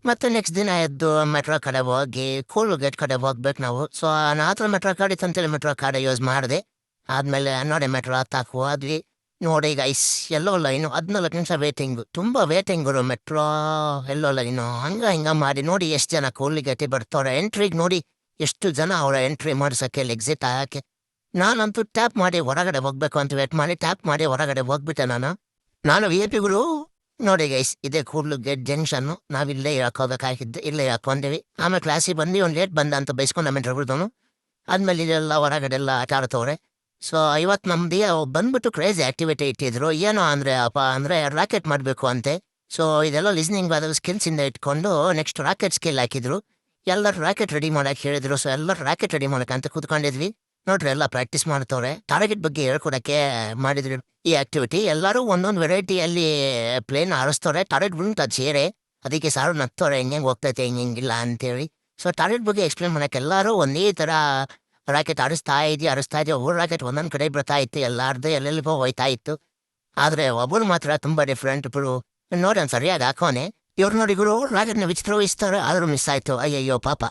ಮತ್ತೆ ನೆಕ್ಸ್ಟ್ ದಿನ ಎದ್ದು ಮೆಟ್ರೋ ಕಡೆ ಹೋಗಿ ಕೂಲ್ ಗೇಟ್ ಕಡೆ ಹೋಗ್ಬೇಕು ನಾವು. ಸೊ ನಾ ಹತ್ರ ಮೆಟ್ರೋ ಕಾರ್ಡ್ ಇತ್ತು ಅಂತೇಳಿ ಮೆಟ್ರೋ ಕಾರ್ಡ್ ಯೂಸ್ ಮಾಡಿದೆ. ಆದ್ಮೇಲೆ ನೋಡಿ ಮೆಟ್ರೋ ಹತ್ತಾಕ್ ಹೋದ್ವಿ. ನೋಡಿ ಗೈಸ್, ಎಲ್ಲೋ ಲೈನು 14 ನಿಮಿಷ ವೇಟಿಂಗು, ತುಂಬ ವೇಟಿಂಗು ಮೆಟ್ರೋ ಎಲ್ಲೋ ಲೈನು ಹಂಗ ಹಿಂಗ ಮಾಡಿ ನೋಡಿ ಎಷ್ಟು ಜನ ಕೂಲ್ ಗೇಟಿಗೆ ಬರ್ತಾವ್ರೆ. ಎಂಟ್ರಿಗೆ ನೋಡಿ ಎಷ್ಟು ಜನ ಅವರ ಎಂಟ್ರಿ ಮಾಡ್ಸೋಕ್ಕೆ ಎಕ್ಸಿಟ್ ಆಗಕ್ಕೆ. ನಾನಂತೂ ಟ್ಯಾಪ್ ಮಾಡಿ ಹೊರಗಡೆ ಹೋಗ್ಬೇಕು ಅಂತ ವೇಟ್ ಮಾಡಿ ಟ್ಯಾಪ್ ಮಾಡಿ ಹೊರಗಡೆ ಹೋಗ್ಬಿಟ್ಟೆ ನಾನು ವಿ ಐ ಪಿಗಳು. ನೋಡಿ ಗೈಸ್, ಇದೇ ಕೂಡ್ಲು ಗೇಟ್ ಜಂಕ್ಷನ್ನು. ನಾವಿಲ್ಲೇ ಹಾಕೋಬೇಕಾಗಿದ್ದು, ಇಲ್ಲೇ ಹಾಕೊಂಡಿವಿ. ಆಮೇಲೆ ಕ್ಲಾಸಿಗೆ ಬಂದು ಒಂದು ಲೇಟ್ ಬಂದ ಅಂತ ಬೈಸ್ಕೊಂಡು ಆಮೇಲೆ ಹೊರಬಿಡ್ದವನು. ಆದ್ಮೇಲೆ ಇದೆಲ್ಲ ಹೊರಗಡೆ ಎಲ್ಲ ಆಟ ಆಡ್ತವ್ರೆ. ಸೊ ಇವತ್ತು ನಮ್ದು ಬಂದ್ಬಿಟ್ಟು ಕ್ರೇಜಿ ಆಕ್ಟಿವಿಟಿ ಇಟ್ಟಿದ್ರು. ಏನೋ ಅಂದರೆ ರಾಕೆಟ್ ಮಾಡಬೇಕು ಅಂತೆ. ಸೊ ಇದೆಲ್ಲ ಲಿಸ್ನಿಂಗ್ ಬಾದ ಸ್ಕಿಲ್ಸಿಂದ ಇಟ್ಕೊಂಡು ನೆಕ್ಸ್ಟ್ ರಾಕೆಟ್ ಸ್ಕಿಲ್ ಹಾಕಿದ್ರು. ಎಲ್ಲರೂ ರಾಕೆಟ್ ರೆಡಿ ಮಾಡಕ್ಕೆ ಹೇಳಿದ್ರು. ಸೊ ಎಲ್ಲರೂ ರಾಕೆಟ್ ರೆಡಿ ಮಾಡಕ್ಕಂತ ಕೂತ್ಕೊಂಡಿದ್ವಿ. ನೋಡ್ರಿ ಎಲ್ಲ ಪ್ರಾಕ್ಟೀಸ್ ಮಾಡ್ತವ್ರೆ. ಟಾರ್ಗೆಟ್ ಬಗ್ಗೆ ಹೇಳ್ಕೊಡಕ್ಕೆ ಮಾಡಿದ್ರು ಈ ಆಕ್ಟಿವಿಟಿ. ಎಲ್ಲರೂ ಒಂದೊಂದು ವೆರೈಟಿಯಲ್ಲಿ ಪ್ಲೇನ್ ಹಾರಿಸ್ತವ್ರೆ. ಟಾರ್ಗೆಟ್ ಬಂದು ಚೇರೆ, ಅದಕ್ಕೆ ಸಾರು ನಗ್ತವ್ರೆ ಹೆಂಗೆ ಹೋಗ್ತೈತೆ ಹಿಂಗಿಲ್ಲ ಅಂತೇಳಿ. ಸೊ ಟಾರ್ಗೆಟ್ ಬಗ್ಗೆ ಎಕ್ಸ್ಪ್ಲೇನ್ ಮಾಡಕ್ಕೆ ಎಲ್ಲರೂ ಒಂದೇ ಥರ ರಾಕೆಟ್ ಹಾರಿಸ್ತಾ ಇದ್ದೆ. ಒಬ್ಬರು ರಾಕೆಟ್ ಒಂದೊಂದು ಕಡೆ ಬರ್ತಾ ಇತ್ತು, ಎಲ್ಲಾರ್ದು ಎಲ್ಲೆಲ್ಲಿಗೋ ಹೋಯ್ತಾ ಇತ್ತು. ಆದರೆ ಒಬ್ಬರು ಮಾತ್ರ ತುಂಬ ಡಿಫ್ರೆಂಟ್ ಇಬ್ಬರು. ನೋಡಿ ಅವ್ನು ಸರಿಯಾಗಿ ಹಾಕೋನೆ. ಇವ್ರು ನೋಡಿ ಇವರು ರಾಕೆಟ್ನ ವಿಚಿತ್ರವಿಸ್ತಾರೆ, ಆದರೂ ಮಿಸ್ ಆಯಿತು. ಅಯ್ಯಯ್ಯೋ ಪಾಪ.